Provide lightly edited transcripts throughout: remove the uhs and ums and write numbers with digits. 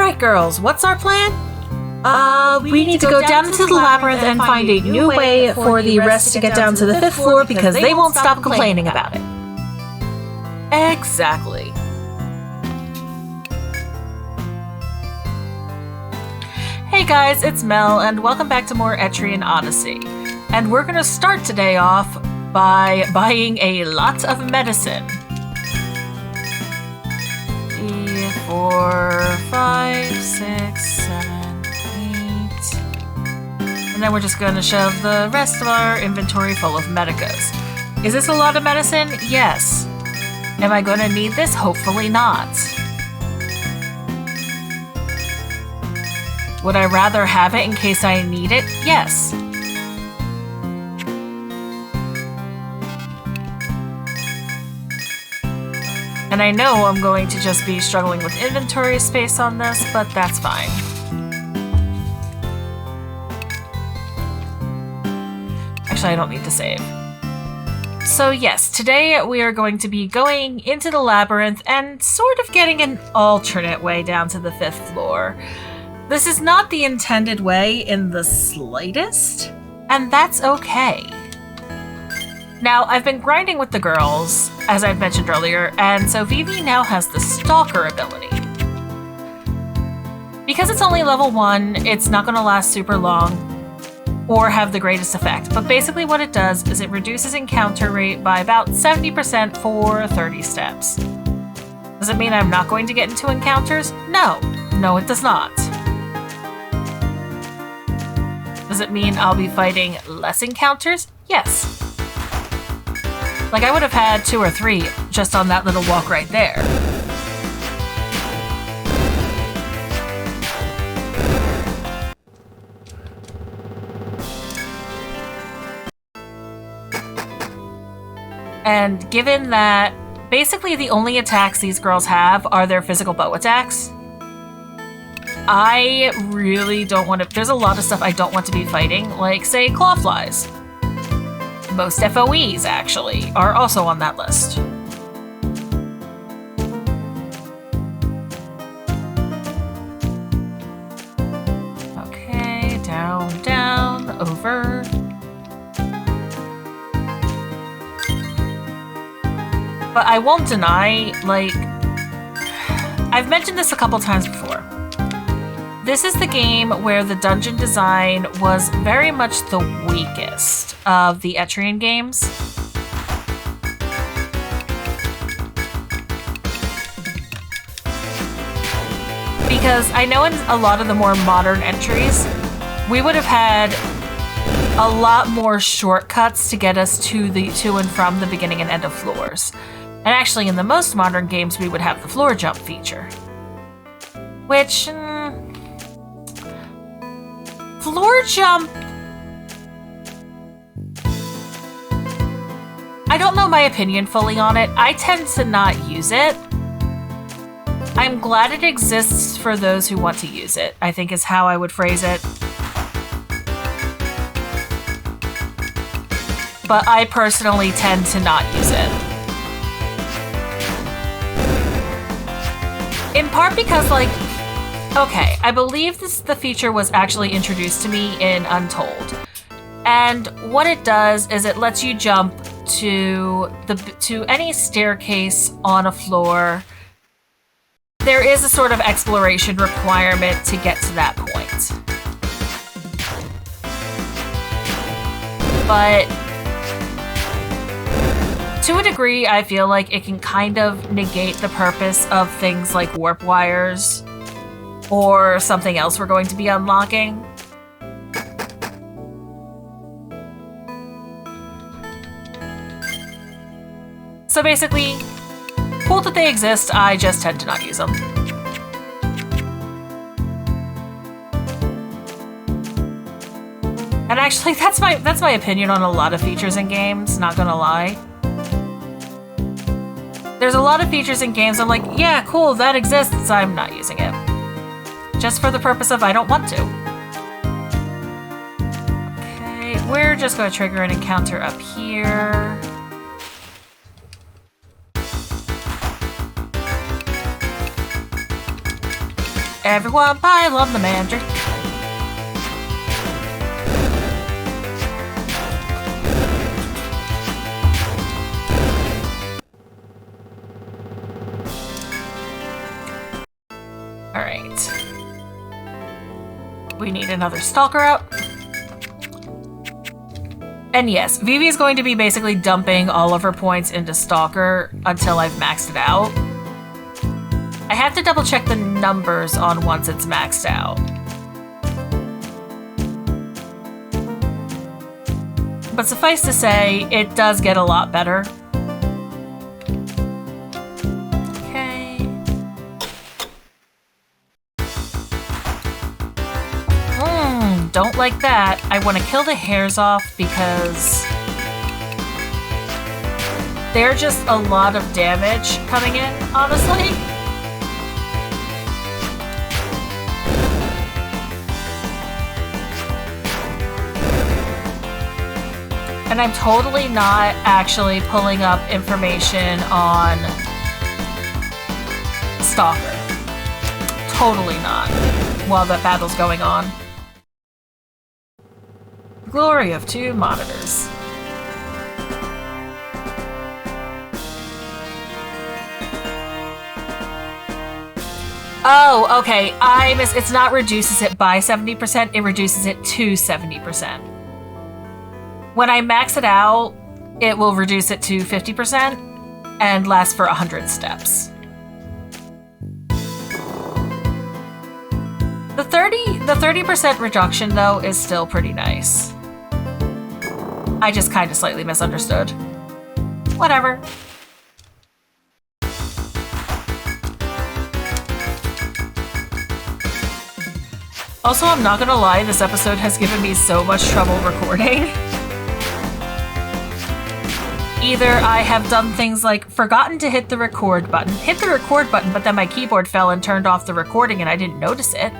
Alright girls, what's our plan? We need to go down into the labyrinth and find a new way for the rest to get down to the 5th floor because they won't stop complaining about it. Exactly. Hey guys, it's Mel, and welcome back to more Etrian Odyssey. And we're gonna start today off by buying a lot of medicine. 3, 4, 5, 6, 7, 8. And then we're just gonna shove the rest of our inventory full of medicas. Is this a lot of medicine? Yes. Am I gonna need this? Hopefully not. Would I rather have it in case I need it? Yes. And I know I'm going to just be struggling with inventory space on this, but that's fine. Actually, I don't need to save. So yes, today we are going to be going into the labyrinth and sort of getting an alternate way down to the 5th floor. This is not the intended way in the slightest, and that's okay. Now, I've been grinding with the girls, as I've mentioned earlier, and so Vivi now has the Stalker ability. Because it's only level 1, it's not going to last super long or have the greatest effect, but basically what it does is it reduces encounter rate by about 70% for 30 steps. Does it mean I'm not going to get into encounters? No. No, it does not. Does it mean I'll be fighting less encounters? Yes. Like, I would have had 2 or 3 just on that little walk right there. And given that basically the only attacks these girls have are their physical bow attacks, I really don't want to... There's a lot of stuff I don't want to be fighting, like, say, clawflies. Most FOEs, actually, are also on that list. Okay, down, down, over. But I won't deny, like... I've mentioned this a couple times before. This is the game where the dungeon design was very much the weakest of the Etrian games. Because I know in a lot of the more modern entries, we would have had a lot more shortcuts to get us to and from the beginning and end of floors. And actually in the most modern games, we would have the floor jump feature. Which... floor jump... I don't know my opinion fully on it. I tend to not use it. I'm glad it exists for those who want to use it, I think is how I would phrase it. But I personally tend to not use it. In part because, like, okay, I believe the feature was actually introduced to me in Untold. And what it does is it lets you jump to any staircase on a floor. There is a sort of exploration requirement to get to that point. But to a degree, I feel like it can kind of negate the purpose of things like warp wires or something else we're going to be unlocking. So basically, cool that they exist, I just tend to not use them. And actually, that's my opinion on a lot of features in games, not gonna lie. There's a lot of features in games I'm like, yeah, cool, that exists, I'm not using it. Just for the purpose of I don't want to. Okay, we're just going to trigger an encounter up here. Everyone pile on the mandrill. Alright. We need another stalker up. And yes, Vivi is going to be basically dumping all of her points into Stalker until I've maxed it out. I have to double check the numbers on once it's maxed out. But suffice to say, it does get a lot better. Okay. Don't like that. I want to kill the hairs off because they're just a lot of damage coming in, honestly. And I'm totally not actually pulling up information on Stalker. Totally not, while that battle's going on. Glory of 2 monitors. Oh, okay. It's not reduces it by 70%, it reduces it to 70%. When I max it out, it will reduce it to 50% and last for 100 steps. The 30% reduction, though, is still pretty nice. I just kind of slightly misunderstood. Whatever. Also, I'm not gonna lie, this episode has given me so much trouble recording. Either I have done things like forgotten to hit the record button, but then my keyboard fell and turned off the recording and I didn't notice it.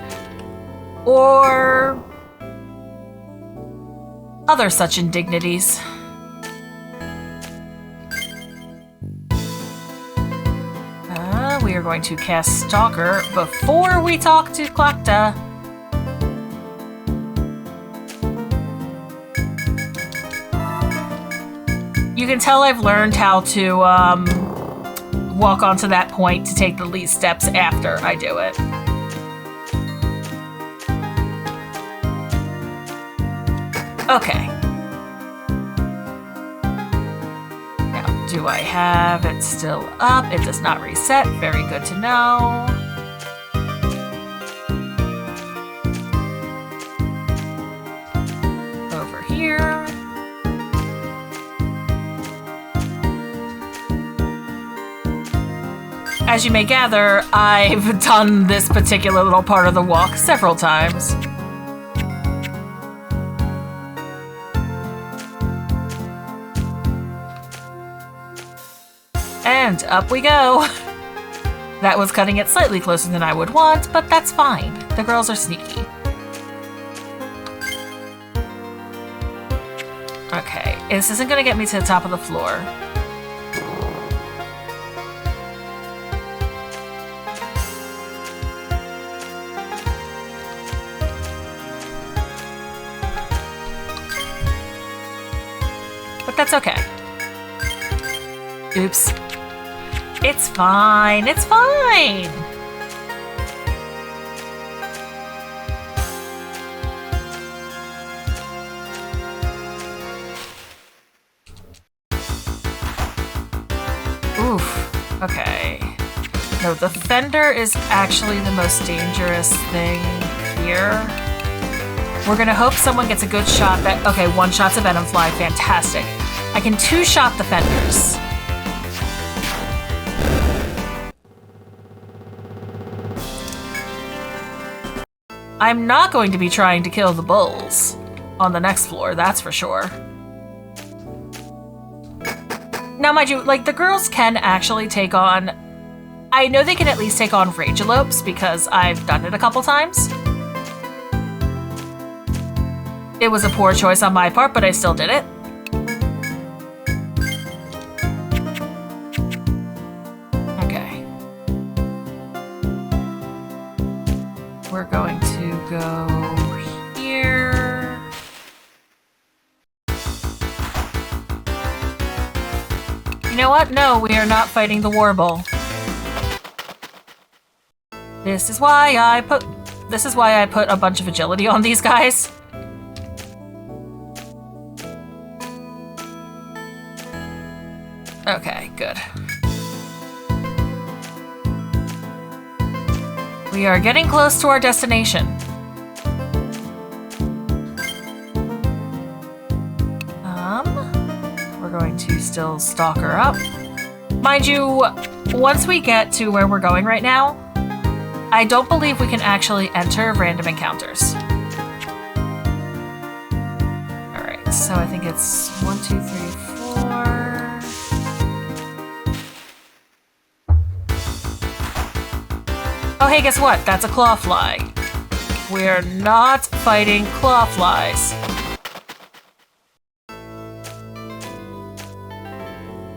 Or other such indignities. We are going to cast Stalker before we talk to Klakta. You can tell I've learned how to walk onto that point to take the least steps after I do it. Okay. Now, do I have it still up? It does not reset. Very good to know. Over here. As you may gather, I've done this particular little part of the walk several times. And up we go. That was cutting it slightly closer than I would want, but that's fine. The girls are sneaky. Okay, this isn't gonna get me to the top of the floor. But that's okay. Oops. It's fine. It's fine. Oof. Okay. No, the fender is actually the most dangerous thing here. We're gonna hope someone gets a good shot that... Okay, one shot's a venom fly. Fantastic. I can two-shot the fenders. I'm not going to be trying to kill the bulls on the next floor, that's for sure. Now, mind you, like, the girls can actually take on... I know they can at least take on Ragelopes because I've done it a couple times. It was a poor choice on my part, but I still did it. We're going to go here. You know what? No, we are not fighting the Warble. This is why I put a bunch of agility on these guys. Okay, good. We are getting close to our destination. We're going to still stalk her up. Mind you, once we get to where we're going right now, I don't believe we can actually enter random encounters. Alright, so I think it's 1, 2, 3, 4. Oh, hey, guess what? That's a clawfly. We're not fighting clawflies.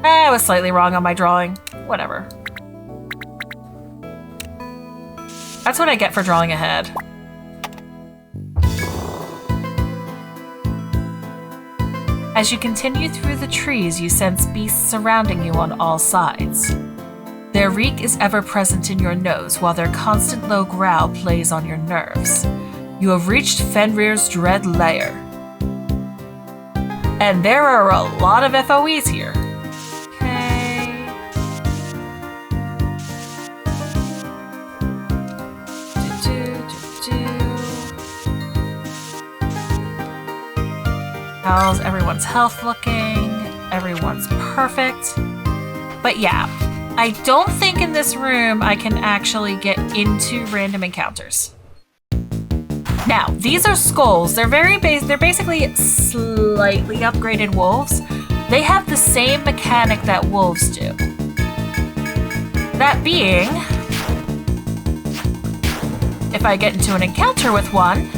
I was slightly wrong on my drawing. Whatever. That's what I get for drawing ahead. As you continue through the trees, you sense beasts surrounding you on all sides. Their reek is ever present in your nose, while their constant low growl plays on your nerves. You have reached Fenrir's dread lair. And there are a lot of FOEs here. How's everyone's health looking? Everyone's perfect. But yeah, I don't think in this room I can actually get into random encounters. Now, these are skulls. They're they're basically slightly upgraded wolves. They have the same mechanic that wolves do. That being, if I get into an encounter with one,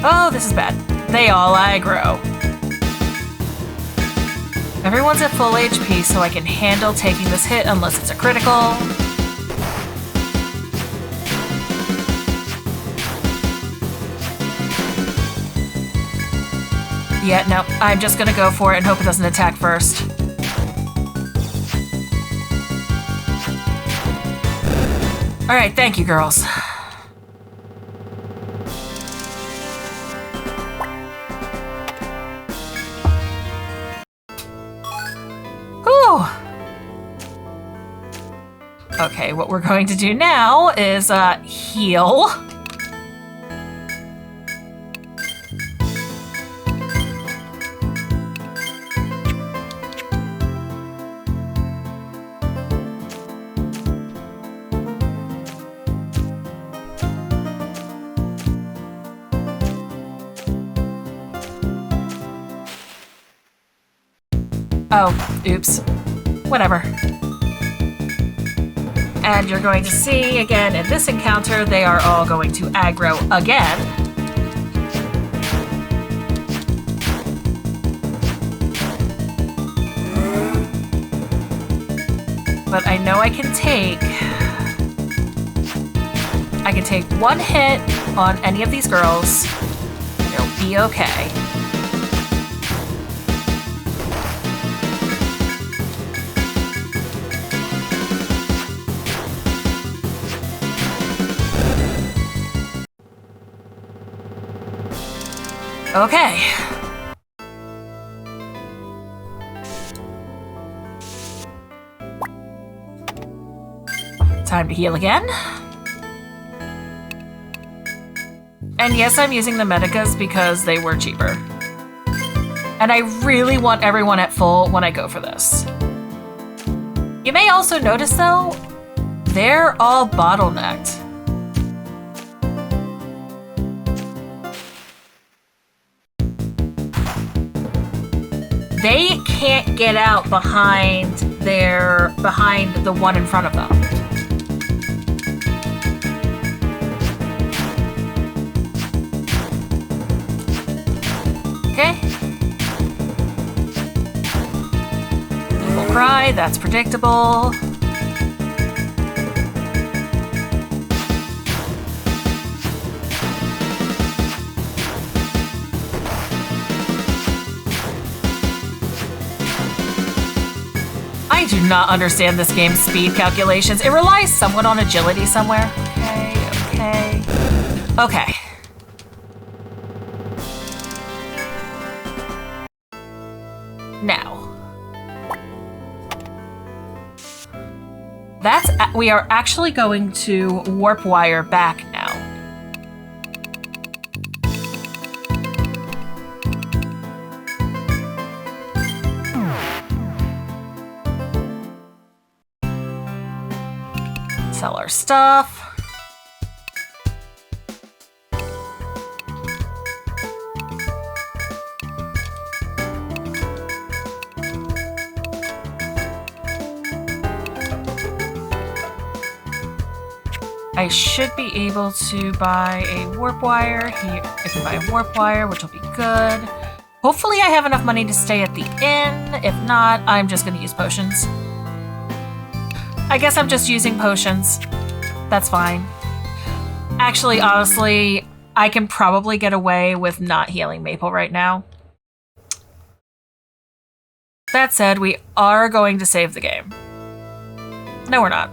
oh, this is bad. They all aggro. Everyone's at full HP, so I can handle taking this hit unless it's a critical. Yeah, no, I'm just gonna go for it and hope it doesn't attack first. Alright, thank you, girls. Okay, what we're going to do now is heal. Oh, oops. Whatever. And you're going to see, again, in this encounter, they are all going to aggro again. But I know I can take one hit on any of these girls, and it'll be okay. Okay. Time to heal again. And yes, I'm using the Medicas because they were cheaper. And I really want everyone at full when I go for this. You may also notice, though, they're all bottlenecked. They can't get out behind the one in front of them. Okay. Evil Right, that's predictable. I do not understand this game's speed calculations. It relies somewhat on agility somewhere. Okay. Now. We are actually going to warp wire back now. Sell our stuff. I should be able to buy a warp wire here. I can buy a warp wire, which will be good. Hopefully I have enough money to stay at the inn. If not, I'm just going to use potions. I guess I'm just using potions. That's fine. Actually, honestly, I can probably get away with not healing Maple right now. That said, we are going to save the game. No, we're not.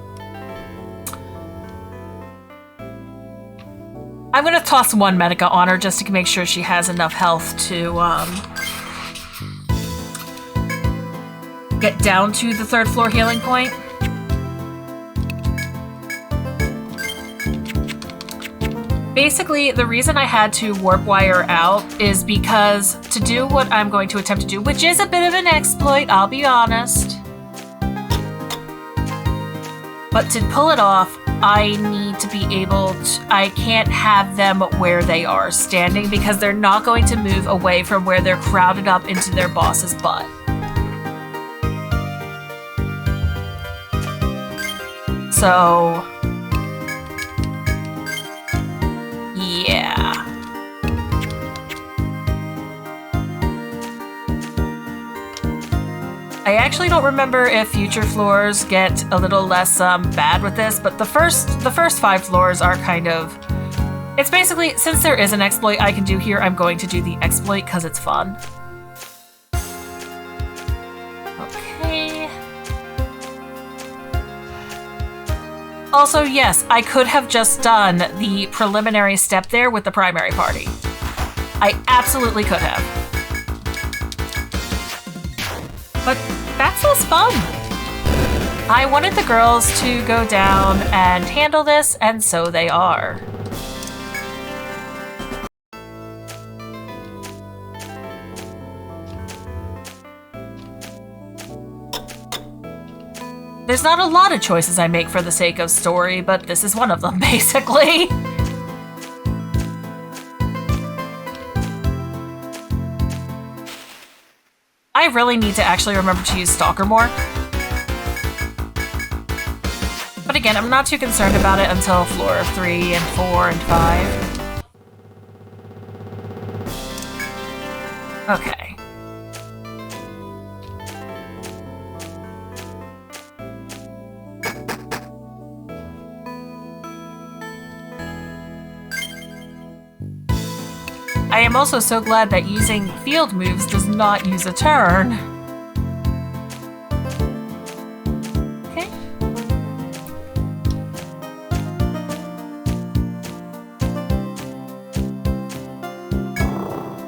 I'm going to toss one Medica on her just to make sure she has enough health to get down to the 3rd floor healing point. Basically, the reason I had to warp wire out is because to do what I'm going to attempt to do, which is a bit of an exploit, I'll be honest. But to pull it off, I need to be able to... I can't have them where they are standing because they're not going to move away from where they're crowded up into their boss's butt. So... yeah. I actually don't remember if future floors get a little less bad with this, but the first 5 floors are kind of... It's basically, since there is an exploit I can do here, I'm going to do the exploit because it's fun. Okay. Also, yes, I could have just done the preliminary step there with the primary party. I absolutely could have. But that's less fun. I wanted the girls to go down and handle this, and so they are. There's not a lot of choices I make for the sake of story, but this is one of them, basically. I really need to actually remember to use Stalker more. But again, I'm not too concerned about it until floor 3 and 4 and 5. Okay. I am also so glad that using field moves does not use a turn. Okay.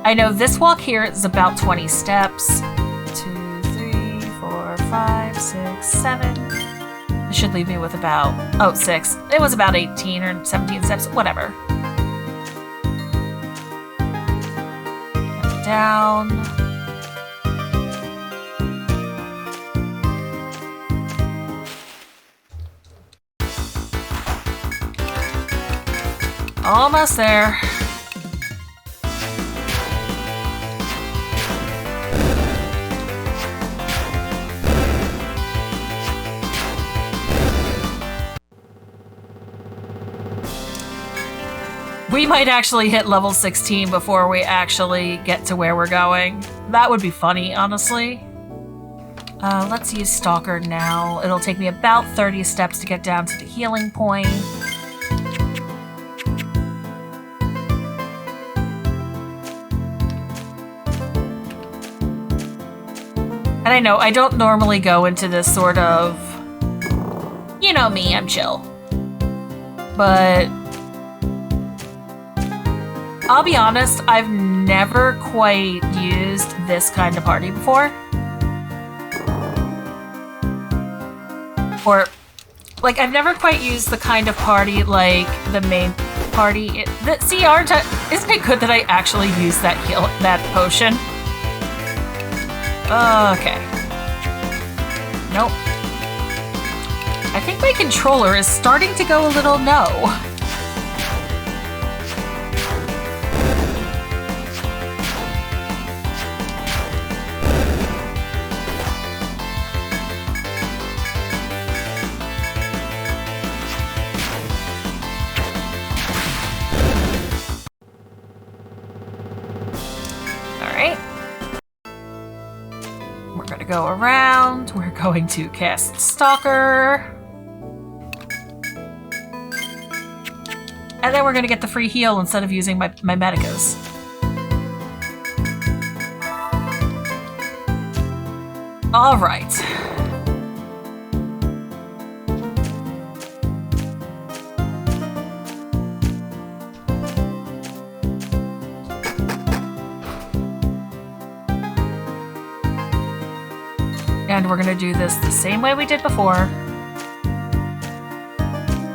I know this walk here is about 20 steps. 2, 3, 4, 5, 6, 7. It should leave me with about, 6. It was about 18 or 17 steps, whatever. Down. Almost there. We might actually hit level 16 before we actually get to where we're going. That would be funny, honestly. Let's use Stalker now. It'll take me about 30 steps to get down to the healing point. And I know, I don't normally go into this sort of... You know me, I'm chill. But... I'll be honest, I've never quite used this kind of party before. Or, like, I've never quite used the kind of party like the main party. See, isn't it good that I actually used that potion? Okay. Nope. I think my controller is starting to go a little no. Go around. We're going to cast Stalker. And then we're going to get the free heal instead of using my Medicas. All right. And we're gonna do this the same way we did before.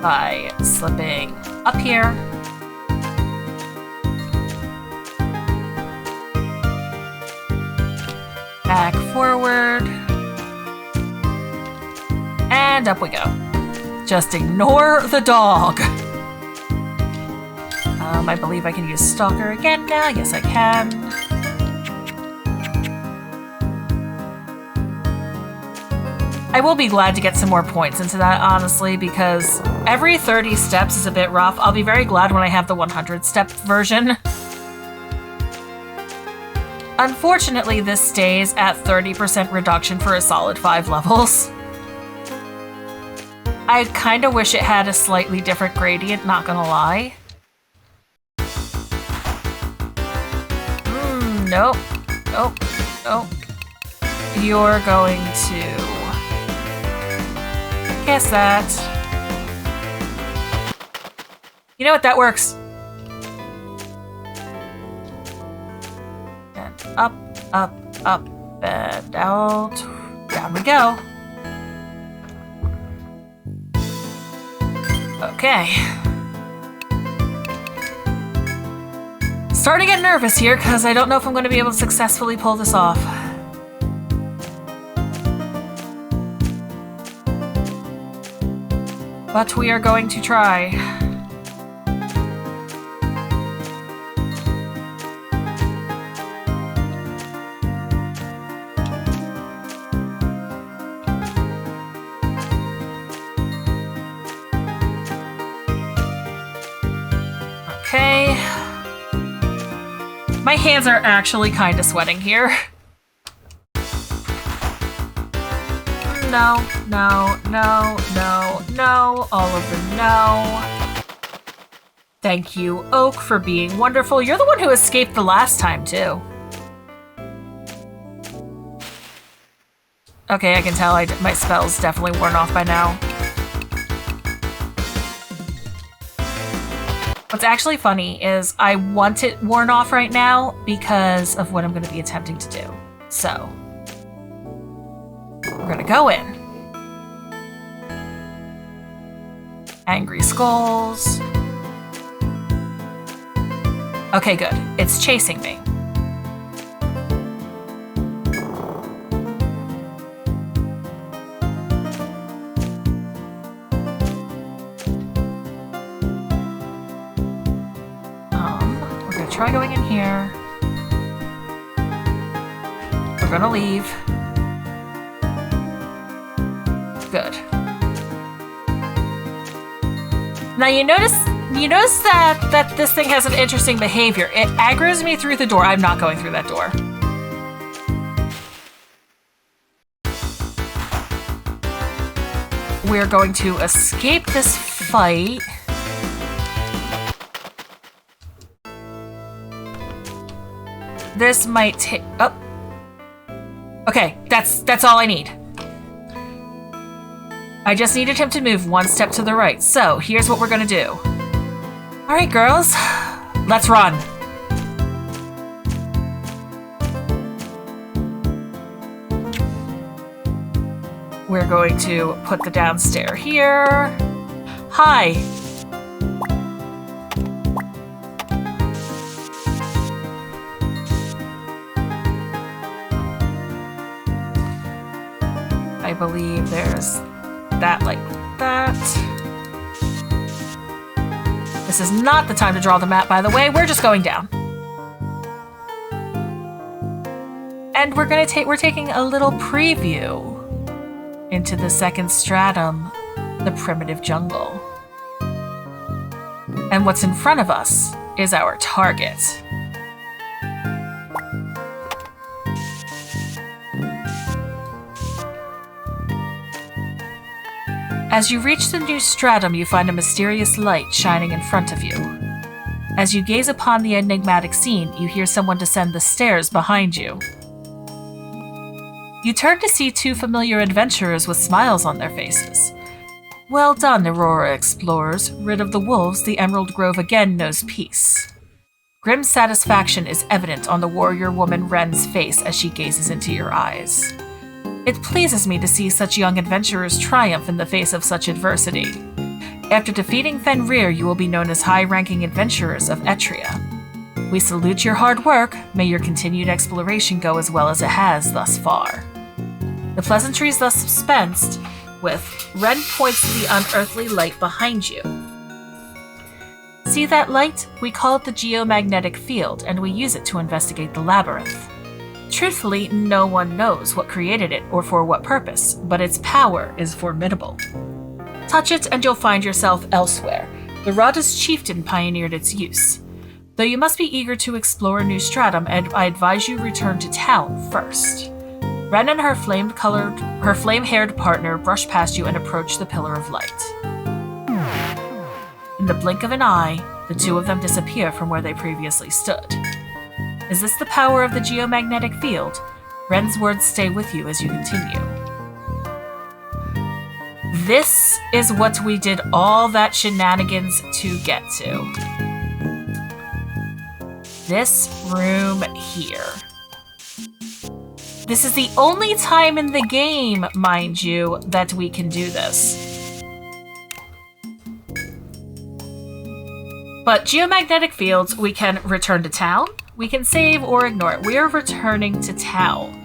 By slipping up here. Back forward. And up we go. Just ignore the dog. I believe I can use Stalker again now. Yes, I can. I will be glad to get some more points into that, honestly, because every 30 steps is a bit rough. I'll be very glad when I have the 100-step version. Unfortunately, this stays at 30% reduction for a solid 5 levels. I kind of wish it had a slightly different gradient, not gonna lie. Nope. Nope. Nope. You're going to... Guess that. You know what? That works. And up, up, up, and out. Down we go. Okay. Starting to get nervous here because I don't know if I'm going to be able to successfully pull this off. But we are going to try. Okay. My hands are actually kind of sweating here. No, no, no, no, no, all of the no. Thank you, Oak, for being wonderful. You're the one who escaped the last time, too. Okay, I can tell my spell's definitely worn off by now. What's actually funny is I want it worn off right now because of what I'm going to be attempting to do. So... we're gonna go in. Angry skulls. Okay, good. It's chasing me. We're gonna try going in here. We're gonna leave. Good. Now you notice that this thing has an interesting behavior. It aggroes me through the door. I'm not going through that door. we're going to escape this fight. This might take... Oh. Okay, that's all I need. I just needed him to move one step to the right. So, here's what we're gonna do. Alright, girls. Let's run. We're going to put the downstairs here. Hi. I believe there's that like that. This is not the time to draw the map, by the way. We're just going down. And we're taking a little preview into the second stratum, the primitive jungle. And what's in front of us is our target. As you reach the new stratum, you find a mysterious light shining in front of you. As you gaze upon the enigmatic scene, you hear someone descend the stairs behind you. You turn to see two familiar adventurers with smiles on their faces. Well done, Aurora explorers. Rid of the wolves, the Emerald Grove again knows peace. Grim satisfaction is evident on the warrior woman Wren's face as she gazes into your eyes. It pleases me to see such young adventurers triumph in the face of such adversity. After defeating Fenrir, you will be known as high-ranking adventurers of Etrian. We salute your hard work. May your continued exploration go as well as it has thus far. The pleasantries thus dispensed with, Wren points to the unearthly light behind you. See that light? We call it the geomagnetic field, and we use it to investigate the labyrinth. Truthfully, no one knows what created it or for what purpose, but its power is formidable. Touch it and you'll find yourself elsewhere. The Rada's chieftain pioneered its use. Though you must be eager to explore a new stratum, and I advise you return to town first. Wren and her flame-haired partner brush past you and approach the pillar of light. In the blink of an eye, the two of them disappear from where they previously stood. Is this the power of the geomagnetic field? Wren's words stay with you as you continue. This is what we did all that shenanigans to get to. This room here. This is the only time in the game, mind you, that we can do this. But geomagnetic fields, we can return to town, we can save or ignore it. We are returning to town.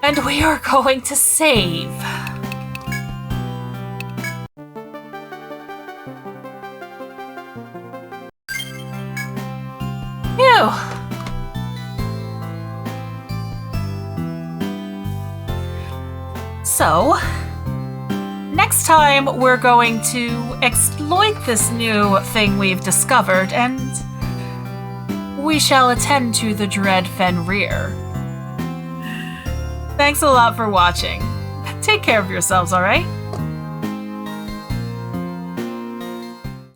And we are going to save. Phew. So, next time we're going to exploit this new thing we've discovered, and we shall attend to the dread Fenrir. Thanks a lot for watching. Take care of yourselves, alright?